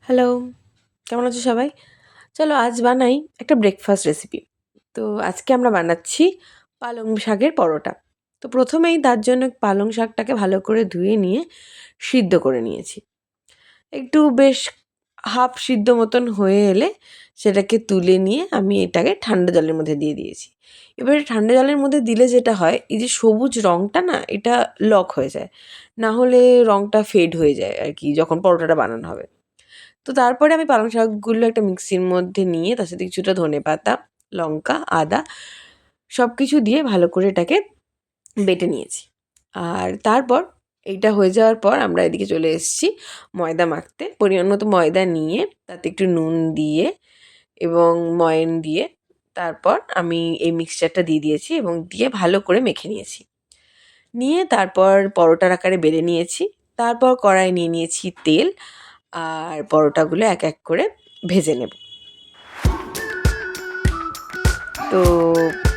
Hello, কেমন আছো সবাই? চলো আজ বানাই একটা ব্রেকফাস্ট রেসিপি। তো আজকে আমরা বানাচ্ছি পালং শাকের পরোটা। তো প্রথমেই তার জন্য পালং শাকটাকে ভালো করে ধুয়ে নিয়ে সিদ্ধ করে নিয়েছি। একটু বেশ হাফ সিদ্ধ মতন হয়ে এলে সেটাকে তুলে নিয়ে আমি এটাকে ঠান্ডা জলের মধ্যে দিয়ে দিয়েছি। এবারে ঠান্ডা জলের মধ্যে দিলে যেটা হয়, এই যে সবুজ রঙটা না এটা লক হয়ে যায়। না হলে রঙটা ফেড হয়ে যায় আর কি যখন পরোটাটা বানানো হবে। তো তারপরে আমি পালং শাকগুলো একটা মিক্সির মধ্যে নিয়ে তার সাথে কিছুটা ধনেপাতা, লঙ্কা, আদা সব কিছু দিয়ে ভালো করে এটাকে বেটে নিয়েছি। আর তারপর এইটা হয়ে যাওয়ার পর আমরা এদিকে চলে এসেছি ময়দা মাখতে। পরিমাণ মতো ময়দা নিয়ে তাতে একটু নুন দিয়ে এবং ময়ান দিয়ে তারপর আমি এই মিক্সচারটা দিয়ে দিয়েছি এবং দিয়ে ভালো করে মেখে নিয়েছি। নিয়ে তারপর পরোটার আকারে বেলে নিয়েছি। তারপর কড়াইয়ে নিয়ে নিয়েছি তেল আর পরোটাগুলো এক এক করে ভেজে নেব। তো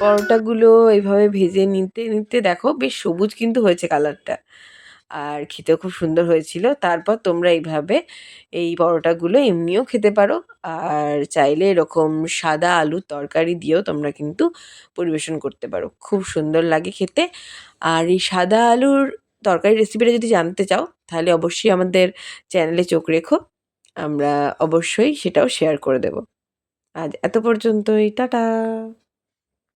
পরোটাগুলো এইভাবে ভেজে নিতে নিতে দেখো বেশ সবুজ কিন্তু হয়েছে কালারটা, আর খেতেও খুব সুন্দর হয়েছিল। তারপর তোমরা এইভাবে এই পরোটাগুলো এমনিও খেতে পারো, আর চাইলে এরকম সাদা আলুর তরকারি দিয়েও তোমরা কিন্তু পরিবেশন করতে পারো, খুব সুন্দর লাগে খেতে। আর এই সাদা আলুর তরকারি রেসিপিটা যদি জানতে চাও তাহলে অবশ্যই আমাদের চ্যানেলে চোখ রেখো, আমরা অবশ্যই সেটাও শেয়ার করে দেব। আজ এত পর্যন্তই, টাটা।